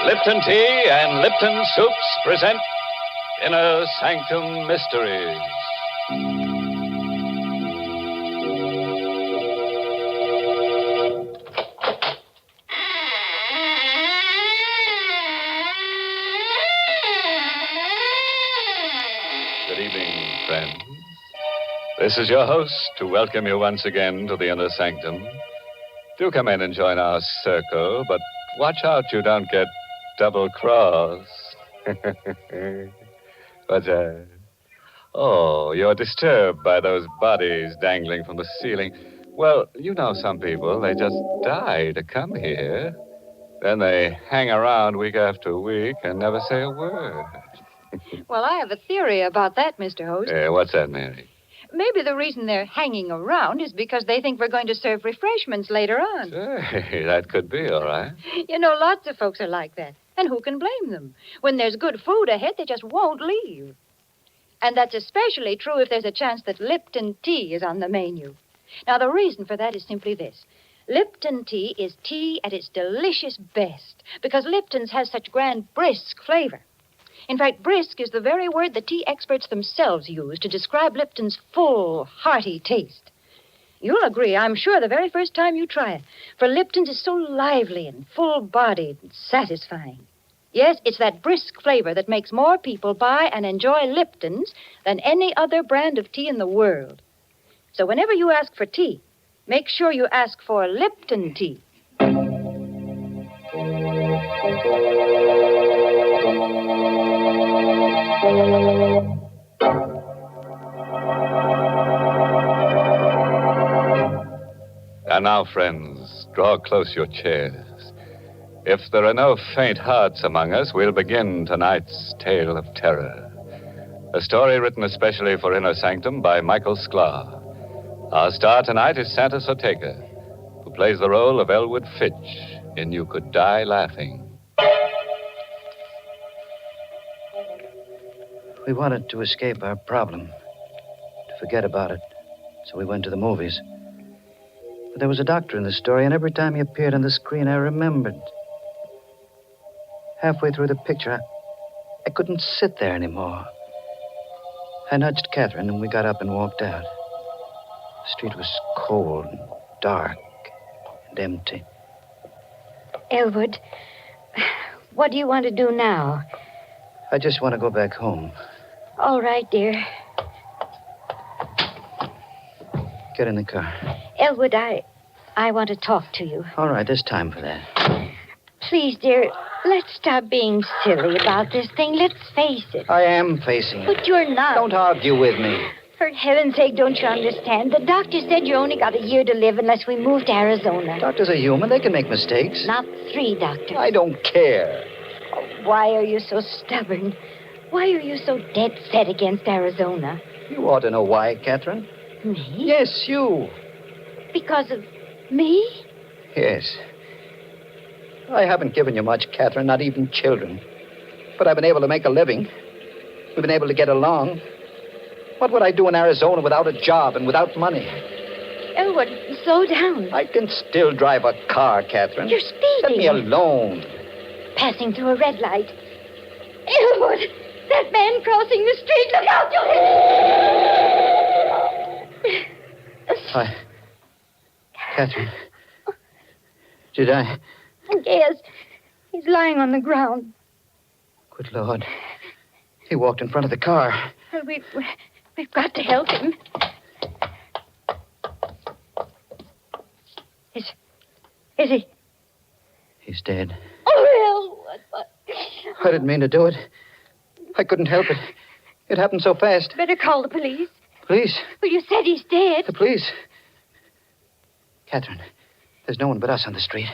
Lipton Tea and Lipton Soups present Inner Sanctum Mysteries. Good evening, friends. This is your host to welcome you once again to the Inner Sanctum. Do come in and join our circle, but watch out you don't get double-crossed. What's that? Oh, you're disturbed by those bodies dangling from the ceiling. Well, you know some people, they just die to come here. Then they hang around week after week and never say a word. Well, I have a theory about that, Mr. Host. What's that, Mary? Maybe the reason they're hanging around is because they think we're going to serve refreshments later on. Hey, that could be, all right. You know, lots of folks are like that. And who can blame them? When there's good food ahead, they just won't leave. And that's especially true if there's a chance that Lipton tea is on the menu. Now, the reason for that is simply this. Lipton tea is tea at its delicious best because Lipton's has such grand brisk flavor. In fact, brisk is the very word the tea experts themselves use to describe Lipton's full, hearty taste. You'll agree, I'm sure, the very first time you try it, for Lipton's is so lively and full-bodied and satisfying. Yes, it's that brisk flavor that makes more people buy and enjoy Lipton's than any other brand of tea in the world. So whenever you ask for tea, make sure you ask for Lipton tea. And now, friends, draw close your chairs. If there are no faint hearts among us, we'll begin tonight's tale of terror. A story written especially for Inner Sanctum by Michael Sklar. Our star tonight is Santos Ortega, who plays the role of Elwood Fitch in You Could Die Laughing. We wanted to escape our problem, to forget about it, so we went to the movies. But there was a doctor in the story, and every time he appeared on the screen, I remembered. Halfway through the picture, I couldn't sit there anymore. I nudged Catherine, and we got up and walked out. The street was cold and dark and empty. Elwood, what do you want to do now? I just want to go back home. All right, dear. Get in the car. Elwood, I want to talk to you. All right, there's time for that. Please, dear, let's stop being silly about this thing. Let's face it. I am facing it. But you're not. Don't argue with me. For heaven's sake, don't you understand? The doctor said you only got a year to live unless we move to Arizona. Doctors are human. They can make mistakes. Not 3 doctors. I don't care. Oh, why are you so stubborn? Why are you so dead set against Arizona? You ought to know why, Catherine. Me? Yes, you. Because of me? Yes. I haven't given you much, Catherine, not even children. But I've been able to make a living. We've been able to get along. What would I do in Arizona without a job and without money? Elwood, slow down. I can still drive a car, Catherine. You're speeding. Let me alone. Passing through a red light. Elwood, that man crossing the street. Look out, you... Catherine. Did I? Yes. He's lying on the ground. Good Lord. He walked in front of the car. We've got to help him. Is he? He's dead. Oh, Elwood. I didn't mean to do it. I couldn't help it. It happened so fast. Better call the police. Police? Well, you said he's dead. The police? Catherine, there's no one but us on the street.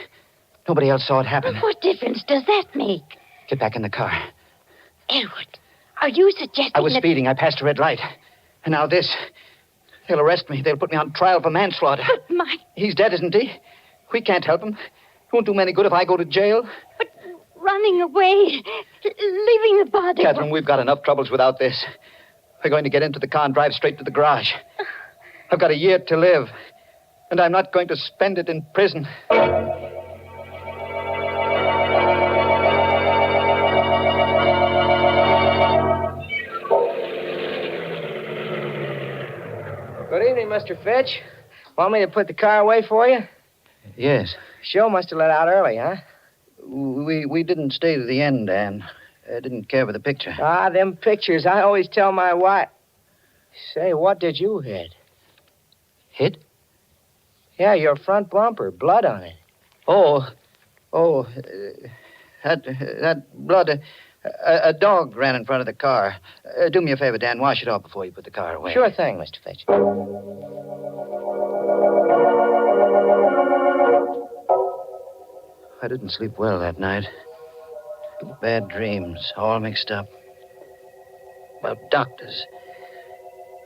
Nobody else saw it happen. Well, what difference does that make? Get back in the car. Elwood, are you suggesting I was that... speeding. I passed a red light. And now this. They'll arrest me. They'll put me on trial for manslaughter. But my... He's dead, isn't he? We can't help him. It won't do me any good if I go to jail. But running away, leaving the body... Catherine, we've got enough troubles without this. We're going to get into the car and drive straight to the garage. I've got a year to live, and I'm not going to spend it in prison. Good evening, Mr. Fitch. Want me to put the car away for you? Yes. Show must have let out early, huh? We didn't stay to the end, Ann. I didn't care for the picture. Ah, them pictures. I always tell my wife. Say, what did you hit? Hit? Yeah, your front bumper. Blood on it. That blood. A dog ran in front of the car. Do me a favor, Dan. Wash it off before you put the car away. Sure thing, Mr. Fitch. I didn't sleep well that night. Bad dreams, all mixed up. About doctors.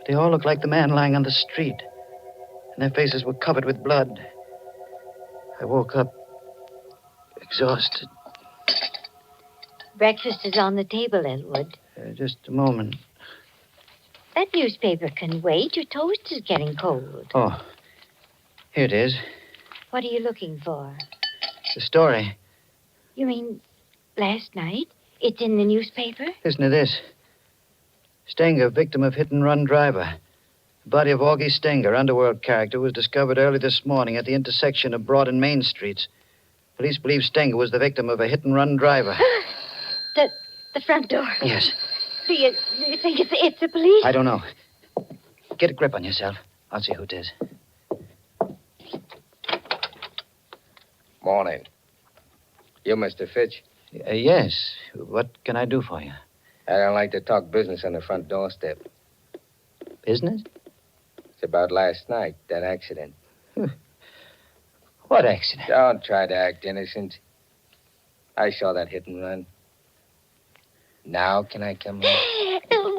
They all looked like the man lying on the street. And their faces were covered with blood. I woke up exhausted. Breakfast is on the table, Elwood. Just a moment. That newspaper can wait. Your toast is getting cold. Oh, here it is. What are you looking for? The story. You mean last night? It's in the newspaper? Listen to this. Stenger, victim of hit-and-run driver. The body of Augie Stenger, underworld character, was discovered early this morning at the intersection of Broad and Main Streets. Police believe Stenger was the victim of a hit-and-run driver. The front door. Yes. Do you think it's the police? I don't know. Get a grip on yourself. I'll see who it is. Morning. You, Mr. Fitch? Yes. What can I do for you? I don't like to talk business on the front doorstep. Business? It's about last night, that accident. What accident? Don't try to act innocent. I saw that hit and run. Now can I come in?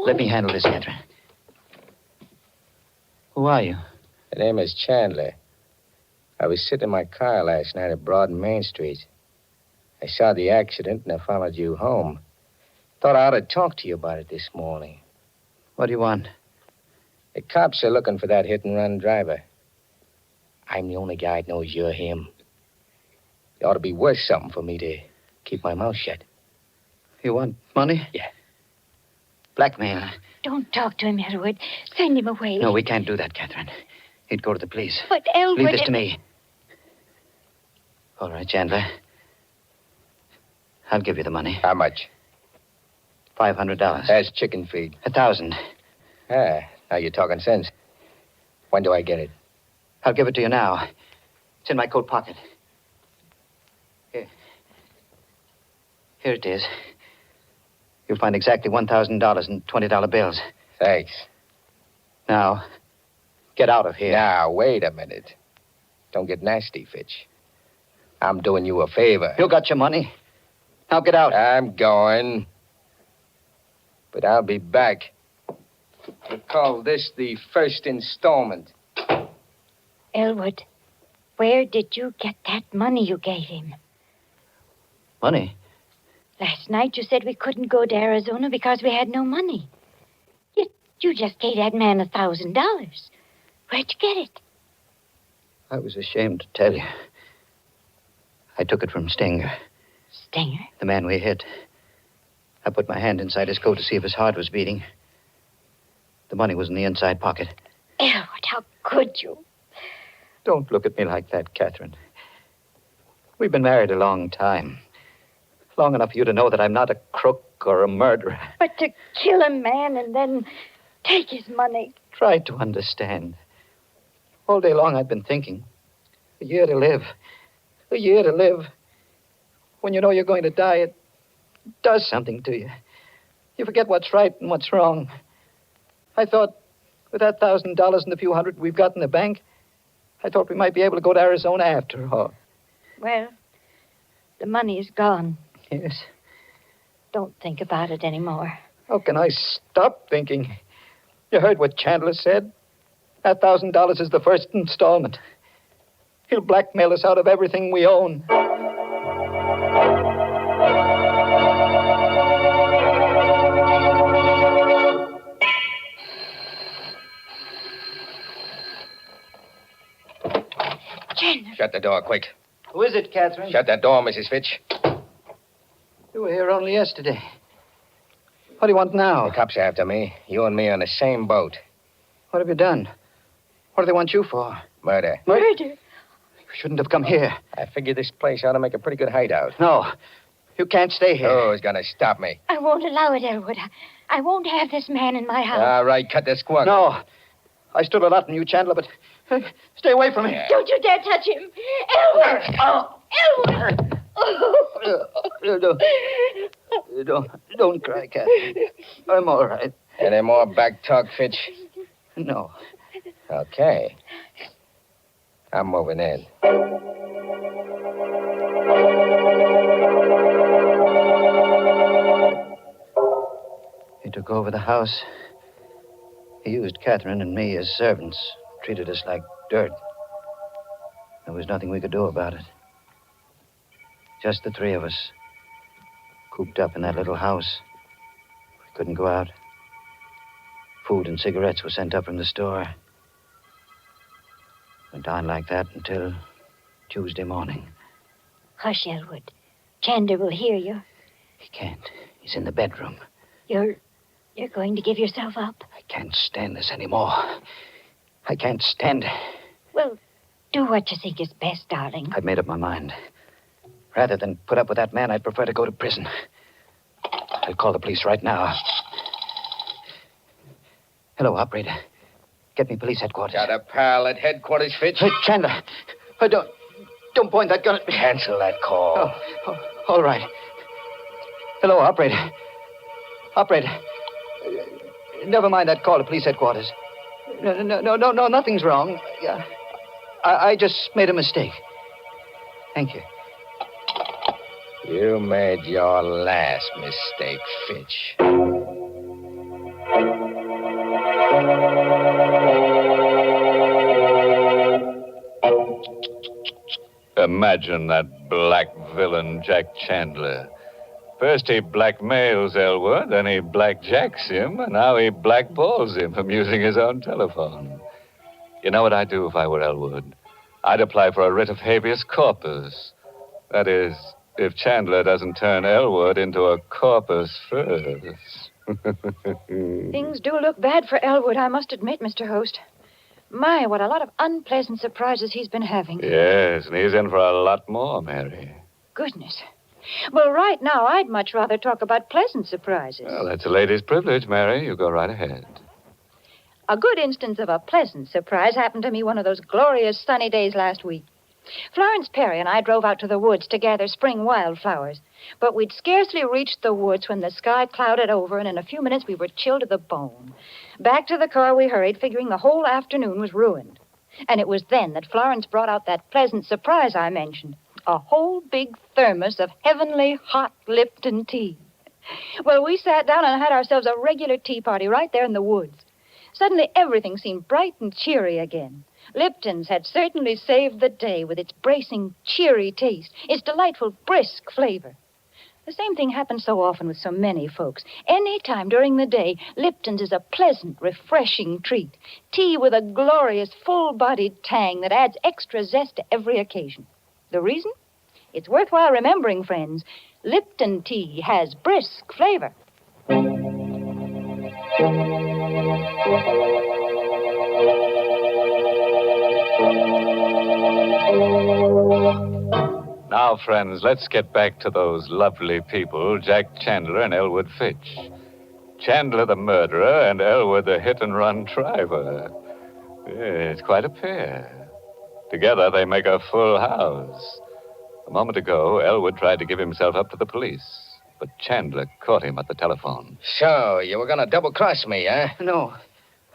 Let me handle this, Catherine. Who are you? The name is Chandler. I was sitting in my car last night at Broad and Main Street. I saw the accident and I followed you home. Thought I ought to talk to you about it this morning. What do you want? The cops are looking for that hit-and-run driver. I'm the only guy that knows you're him. It ought to be worth something for me to keep my mouth shut. You want money? Yeah. Blackmail. Don't talk to him, Elwood. Send him away. No, we can't do that, Catherine. He'd go to the police. But Elwood... Leave this to me. All right, Chandler. I'll give you the money. How much? $500. That's chicken feed. 1,000. Ah, now you're talking sense. When do I get it? I'll give it to you now. It's in my coat pocket. Here. Here it is. You'll find exactly $1,000 in $20 bills. Thanks. Now, get out of here. Now, wait a minute. Don't get nasty, Fitch. I'm doing you a favor. You got your money. Now get out. I'm going. But I'll be back. We'll call this the first installment. Elwood, where did you get that money you gave him? Money? Last night you said we couldn't go to Arizona because we had no money. Yet you just gave that man $1,000. Where'd you get it? I was ashamed to tell you. I took it from Stenger, Stenger? the man we hit. I put my hand inside his coat to see if his heart was beating. The money was in the inside pocket. Elwood, how could you? Don't look at me like that, Catherine. We've been married a long time. Long enough for you to know that I'm not a crook or a murderer. But to kill a man and then take his money. Try to understand. All day long I've been thinking. A year to live. A year to live. When you know you're going to die, it does something to you. You forget what's right and what's wrong. I thought with that $1,000 and the few hundred we've got in the bank, I thought we might be able to go to Arizona after all. Well, the money is gone. Yes. Don't think about it anymore. How can I stop thinking? You heard what Chandler said? That $1,000 is the first installment. He'll blackmail us out of everything we own. Chandler. Shut the door, quick. Who is it, Catherine? Shut that door, Mrs. Fitch. You were here only yesterday. What do you want now? The cops are after me. You and me on the same boat. What have you done? What do they want you for? Murder. Murder. You shouldn't have come here. I figured this place ought to make a pretty good hideout. No. You can't stay here. Who's going to stop me? I won't allow it, Elwood. I won't have this man in my house. All right, cut the squawk. No. I stood a lot in you, Chandler, but stay away from me. Yeah. Don't you dare touch him. Elwood! Elwood! Don't cry, Catherine. I'm all right. Any more back talk, Fitch? No. Okay. I'm moving in. He took over the house. He used Catherine and me as servants, treated us like dirt. There was nothing we could do about it. Just the three of us, cooped up in that little house. We couldn't go out. Food and cigarettes were sent up from the store. Went on like that until Tuesday morning. Hush, Elwood. Chandler will hear you. He can't. He's in the bedroom. You're going to give yourself up? I can't stand this anymore. I can't stand it. Well, do what you think is best, darling. I've made up my mind. Rather than put up with that man, I'd prefer to go to prison. I'll call the police right now. Hello, operator. Get me police headquarters. Got a pal at headquarters, Fitch? Hey, Chandler. Don't point that gun at me. Cancel that call. Oh, all right. Hello, operator. Operator. Never mind that call to police headquarters. No, nothing's wrong. I just made a mistake. Thank you. You made your last mistake, Fitch. Imagine that black villain, Jack Chandler. First he blackmails Elwood, then he blackjacks him, and now he blackballs him from using his own telephone. You know what I'd do if I were Elwood? I'd apply for a writ of habeas corpus. That is, if Chandler doesn't turn Elwood into a corpus first. Things do look bad for Elwood, I must admit, Mr. Host. My, what a lot of unpleasant surprises he's been having. Yes, and he's in for a lot more, Mary. Goodness. Well, right now, I'd much rather talk about pleasant surprises. Well, that's a lady's privilege, Mary. You go right ahead. A good instance of a pleasant surprise happened to me one of those glorious sunny days last week. Florence Perry and I drove out to the woods to gather spring wildflowers. But we'd scarcely reached the woods when the sky clouded over, and in a few minutes we were chilled to the bone. Back to the car we hurried, figuring the whole afternoon was ruined. And it was then that Florence brought out that pleasant surprise I mentioned. A whole big thermos of heavenly hot Lipton tea. Well, we sat down and had ourselves a regular tea party right there in the woods. Suddenly, everything seemed bright and cheery again. Lipton's had certainly saved the day with its bracing, cheery taste, its delightful, brisk flavor. The same thing happens so often with so many folks. Any time during the day, Lipton's is a pleasant, refreshing treat. Tea with a glorious, full-bodied tang that adds extra zest to every occasion. The reason? It's worthwhile remembering, friends. Lipton tea has brisk flavor. Now, friends, let's get back to those lovely people, Jack Chandler and Elwood Fitch. Chandler the murderer and Elwood the hit-and-run driver. It's quite a pair. Together they make a full house. A moment ago, Elwood tried to give himself up to the police, but Chandler caught him at the telephone. So, you were going to double-cross me, huh? No.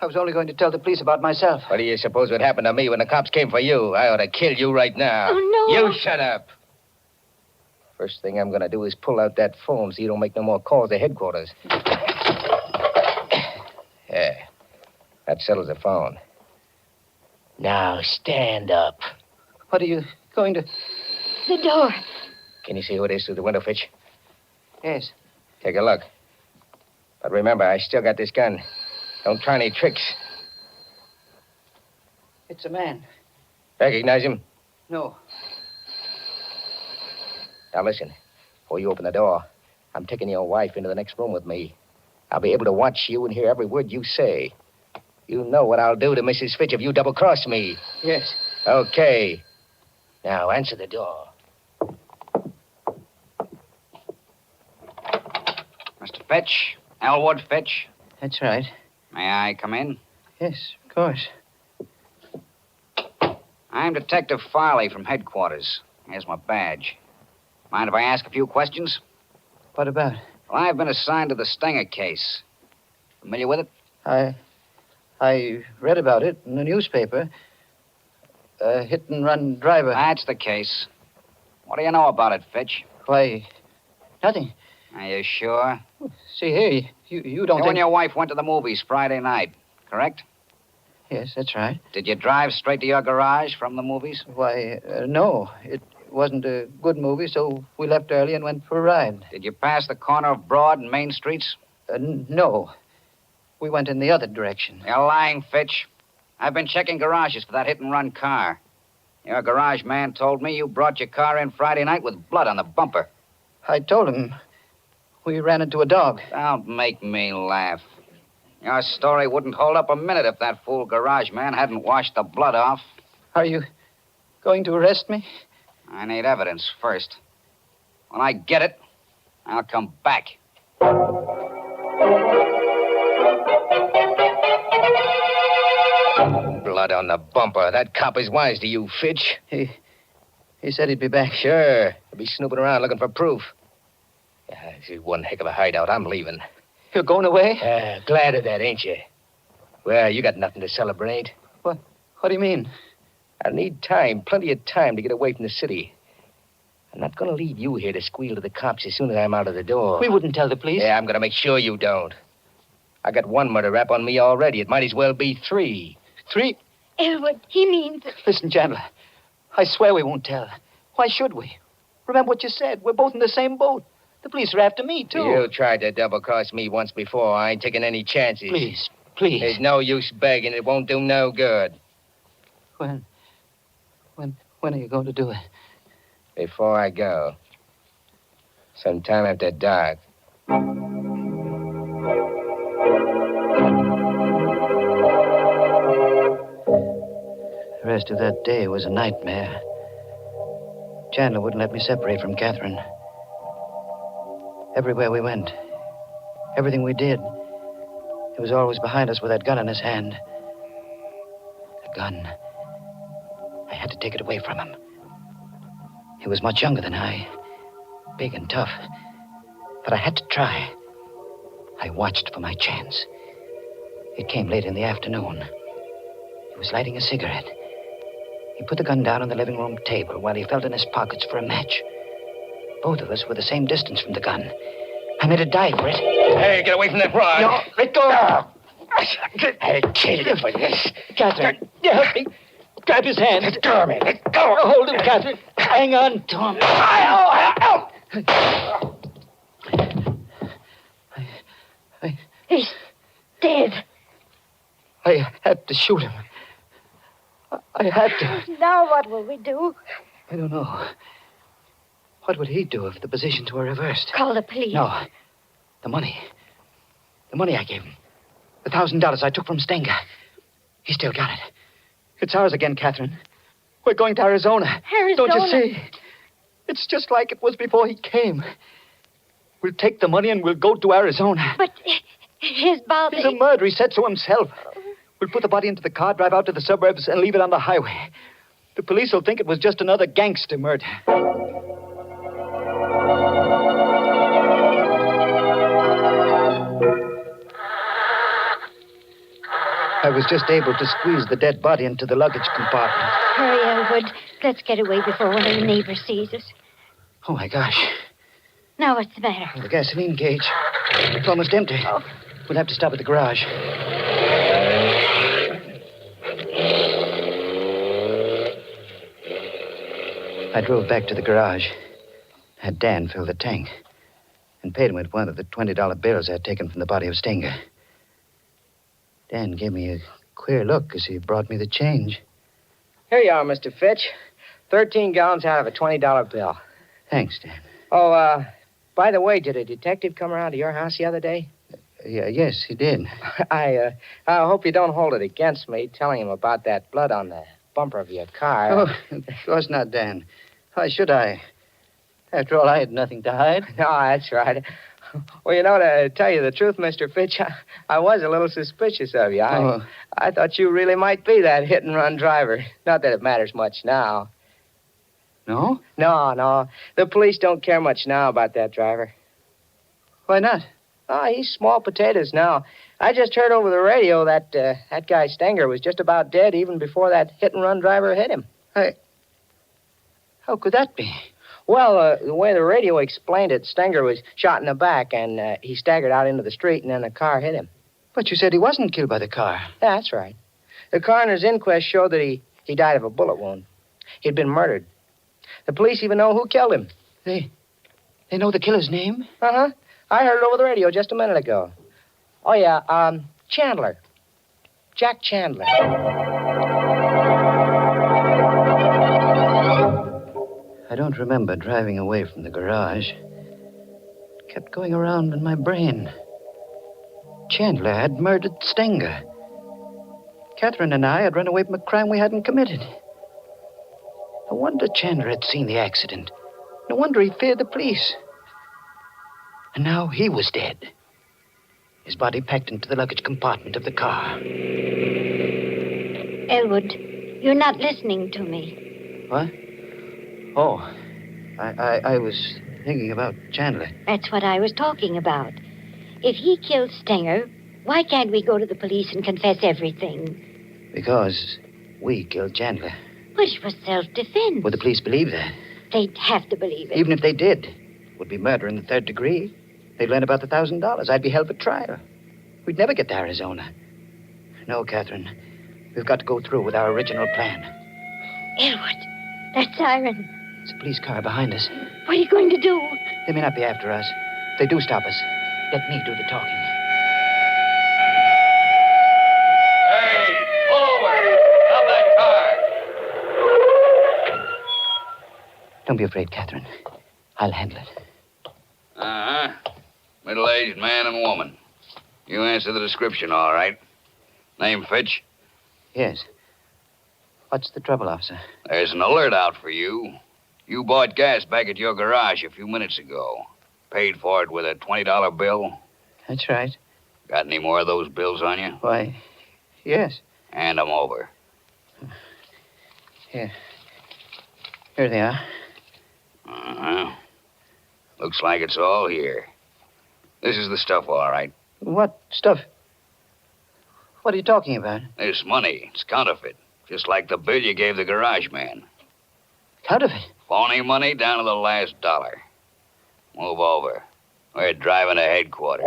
I was only going to tell the police about myself. What do you suppose would happen to me when the cops came for you? I ought to kill you right now. Oh, no. You shut up. First thing I'm going to do is pull out that phone so you don't make no more calls to headquarters. Yeah. That settles the phone. Now, stand up. What are you going to... The door. Can you see who it is through the window, Fitch? Yes. Take a look. But remember, I still got this gun. Don't try any tricks. It's a man. Recognize him? No. Now listen, before you open the door, I'm taking your wife into the next room with me. I'll be able to watch you and hear every word you say. You know what I'll do to Mrs. Fitch if you double-cross me. Yes. Okay. Now, answer the door. Mr. Fitch? Elwood Fitch? That's right. May I come in? Yes, of course. I'm Detective Farley from headquarters. Here's my badge. Mind if I ask a few questions? What about? Well, I've been assigned to the Stenger case. Familiar with it? I read about it in the newspaper. A hit-and-run driver. That's the case. What do you know about it, Fitch? Why, nothing. Are you sure? See here, you don't You think... and your wife went to the movies Friday night, correct? Yes, that's right. Did you drive straight to your garage from the movies? Why, no. It wasn't a good movie, so we left early and went for a ride. Did you pass the corner of Broad and Main Streets? No. We went in the other direction. You're lying, Fitch. I've been checking garages for that hit-and-run car. Your garage man told me you brought your car in Friday night with blood on the bumper. I told him we ran into a dog. Don't make me laugh. Your story wouldn't hold up a minute if that fool garage man hadn't washed the blood off. Are you going to arrest me? I need evidence first. When I get it, I'll come back. Blood on the bumper. That cop is wise to you, Fitch. He said he'd be back. Sure. He'll be snooping around looking for proof. Yeah, this is one heck of a hideout. I'm leaving. You're going away? Glad of that, ain't you? Well, you got nothing to celebrate. What do you mean? I need time, plenty of time to get away from the city. I'm not going to leave you here to squeal to the cops as soon as I'm out of the door. We wouldn't tell the police. Yeah, I'm going to make sure you don't. I got one murder rap on me already. It might as well be 3. 3? Elwood, he means... Listen, Chandler. I swear we won't tell. Why should we? Remember what you said. We're both in the same boat. The police are after me, too. You tried to double-cross me once before. I ain't taking any chances. Please. There's no use begging. It won't do no good. When are you going to do it? Before I go. Sometime after dark. The rest of that day was a nightmare. Chandler wouldn't let me separate from Catherine. Everywhere we went, everything we did, he was always behind us with that gun in his hand. The gun. I had to take it away from him. He was much younger than I, big and tough. But I had to try. I watched for my chance. It came late in the afternoon. He was lighting a cigarette. He put the gun down on the living room table while he felt in his pockets for a match. Both of us were the same distance from the gun. I made a dive for it. Hey, get away from that rod. No, let go. I'll kill you for this. Catherine, you help me. Grab his hand. Let go of me. Let go. Hold him, Catherine. Hang on to him. He's dead. I had to shoot him. I had to. Now what will we do? I don't know. What would he do if the positions were reversed? Call the police. No. The money. The money I gave him. The $1,000 I took from Stenger. He still got it. It's ours again, Catherine. We're going to Arizona. Arizona? Don't you see? It's just like it was before he came. We'll take the money and we'll go to Arizona. But his body... He's a murderer, he said so himself. We'll put the body into the car, drive out to the suburbs, and leave it on the highway. The police will think it was just another gangster murder. I was just able to squeeze the dead body into the luggage compartment. Hurry, Elwood. Let's get away before one of the neighbors sees us. Oh, my gosh. Now, what's the matter? The gasoline gauge. It's almost empty. Oh. We'll have to stop at the garage. I drove back to the garage. Had Dan fill the tank. And paid him with one of the $20 bills I'd taken from the body of Stenger. Dan gave me a queer look as he brought me the change. Here you are, Mr. Fitch. 13 gallons out of a $20 bill. Thanks, Dan. Oh, by the way, did a detective come around to your house the other day? Yes, he did. I hope you don't hold it against me telling him about that blood on the bumper of your car. Oh, of course not, Dan. Why should I? After all, I had nothing to hide. No, that's right. Well, to tell you the truth, Mr. Fitch, I was a little suspicious of you. I thought you really might be that hit-and-run driver. Not that it matters much now. No? No. The police don't care much now about that driver. Why not? Oh, he's small potatoes now. I just heard over the radio that that guy Stenger was just about dead even before that hit-and-run driver hit him. How could that be? Well, the way the radio explained it, Stenger was shot in the back, and he staggered out into the street, and then the car hit him. But you said he wasn't killed by the car. Yeah, that's right. The coroner's inquest showed that he died of a bullet wound. He'd been murdered. The police even know who killed him. They know the killer's name? Uh-huh. I heard it over the radio just a minute ago. Oh, yeah, Chandler. Jack Chandler. I don't remember driving away from the garage. It kept going around in my brain. Chandler had murdered Stenger. Catherine and I had run away from a crime we hadn't committed. No wonder Chandler had seen the accident. No wonder he feared the police. And now he was dead. His body packed into the luggage compartment of the car. Elwood, you're not listening to me. What? Oh, I was thinking about Chandler. That's what I was talking about. If he killed Stenger, why can't we go to the police and confess everything? Because we killed Chandler. But it was self-defense. Would the police believe that? They'd have to believe it. Even if they did, it would be murder in the third degree. They'd learn about the $1,000. I'd be held for trial. We'd never get to Arizona. No, Catherine. We've got to go through with our original plan. Elwood, that siren. It's a police car behind us. What are you going to do? They may not be after us. If they do stop us, let me do the talking. Hey, forward! Stop that car! Don't be afraid, Catherine. I'll handle it. Uh-huh. Middle-aged man and woman. You answer the description, all right. Name Fitch? Yes. What's the trouble, officer? There's an alert out for you. You bought gas back at your garage a few minutes ago. Paid for it with a $20 bill. That's right. Got any more of those bills on you? Why, yes. Hand them over. Here. Here they are. Uh-huh. Looks like it's all here. This is the stuff, all right. What stuff? What are you talking about? This money, it's counterfeit. Just like the bill you gave the garage man. Counterfeit? Phony money down to the last dollar. Move over. We're driving to headquarters.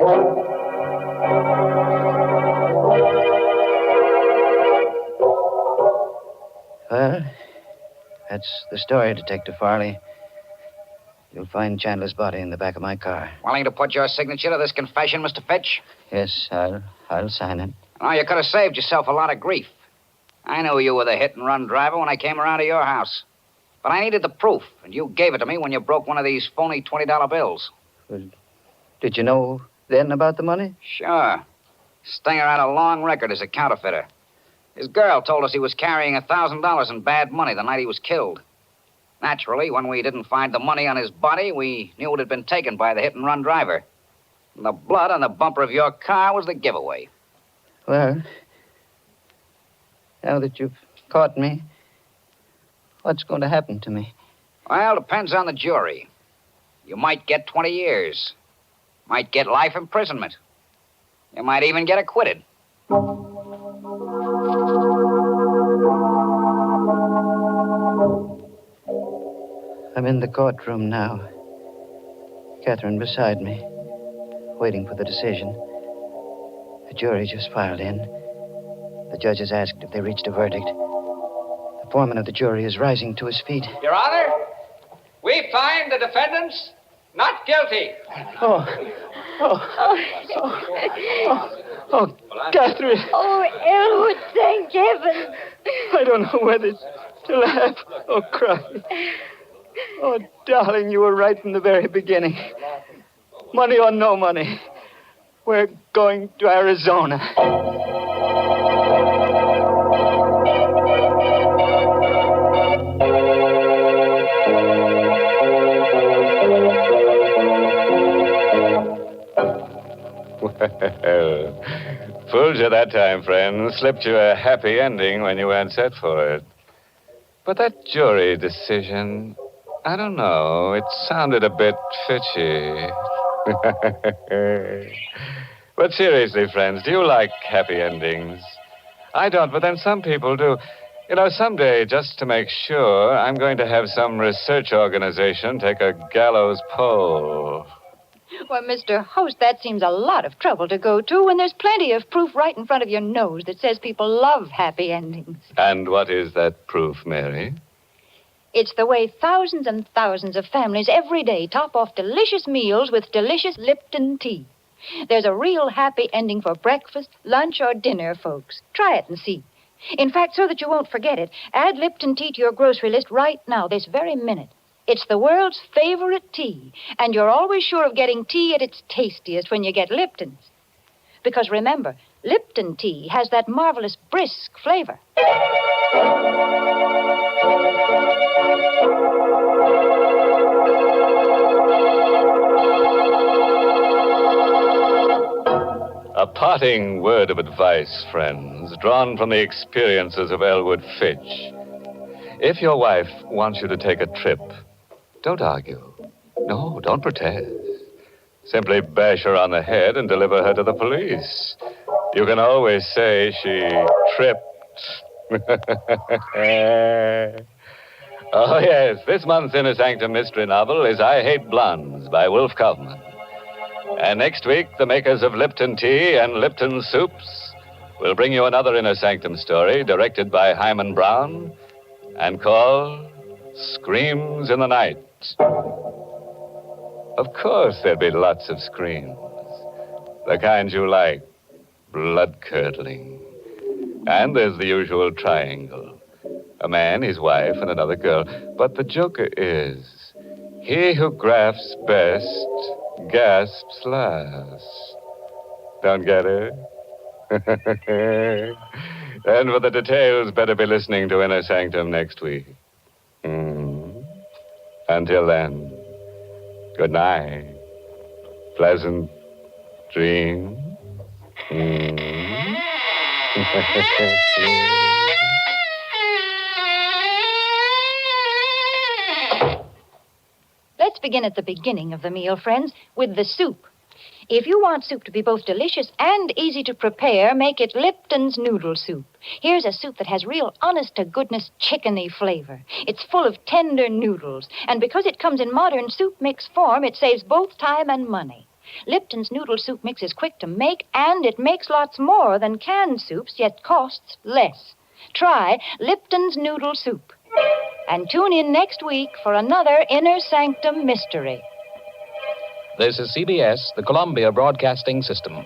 Well, that's the story, Detective Farley. You'll find Chandler's body in the back of my car. Willing to put your signature to this confession, Mr. Fitch? Yes, I'll sign it. Oh, you could have saved yourself a lot of grief. I knew you were the hit-and-run driver when I came around to your house. But I needed the proof, and you gave it to me when you broke one of these phony $20 bills. Did you know then about the money? Sure. Stenger had a long record as a counterfeiter. His girl told us he was carrying $1,000 in bad money the night he was killed. Naturally, when we didn't find the money on his body, we knew it had been taken by the hit-and-run driver. And the blood on the bumper of your car was the giveaway. Well, now that you've caught me, what's going to happen to me? Well, depends on the jury. You might get 20 years. Might get life imprisonment. You might even get acquitted. I'm in the courtroom now. Catherine beside me, waiting for the decision. The jury just filed in. The judge has asked if they reached a verdict. The foreman of the jury is rising to his feet. Your Honor, we find the defendants not guilty. Oh, Catherine. Oh, Elwood, thank heaven. I don't know where this to laugh or cry. Oh, darling, you were right from the very beginning. Money or no money, we're going to Arizona. Well, fooled you that time, friend. Slipped you a happy ending when you weren't set for it. But that jury decision, I don't know. It sounded a bit fishy. But seriously, friends, do you like happy endings? I don't, but then some people do. You know, someday, just to make sure, I'm going to have some research organization take a gallows poll. Well, Mr. Host, that seems a lot of trouble to go to when there's plenty of proof right in front of your nose that says people love happy endings. And what is that proof, Mary? It's the way thousands and thousands of families every day top off delicious meals with delicious Lipton tea. There's a real happy ending for breakfast, lunch, or dinner, folks. Try it and see. In fact, so that you won't forget it, add Lipton tea to your grocery list right now, this very minute. It's the world's favorite tea, and you're always sure of getting tea at its tastiest when you get Lipton's. Because remember, Lipton tea has that marvelous brisk flavor. A parting word of advice, friends, drawn from the experiences of Elwood Fitch. If your wife wants you to take a trip, don't argue. No, don't protest. Simply bash her on the head and deliver her to the police. You can always say she tripped. Oh, yes, this month's Inner Sanctum mystery novel is I Hate Blondes by Wolf Kaufman. And next week, the makers of Lipton Tea and Lipton Soups will bring you another Inner Sanctum story directed by Hyman Brown and called Screams in the Night. Of course, there'll be lots of screams. The kind you like, blood-curdling. And there's the usual triangle. A man, his wife, and another girl. But the joker is, he who grasps best gasps last. Don't get it? And for the details, better be listening to Inner Sanctum next week. Until then, good night. Pleasant dreams. Let's begin at the beginning of the meal, friends, with the soup. If you want soup to be both delicious and easy to prepare, make it Lipton's noodle soup. Here's a soup that has real honest-to-goodness chickeny flavor. It's full of tender noodles, and because it comes in modern soup mix form, it saves both time and money. Lipton's noodle soup mix is quick to make, and it makes lots more than canned soups, yet costs less. Try Lipton's noodle soup. And tune in next week for another Inner Sanctum mystery. This is CBS, the Columbia Broadcasting System.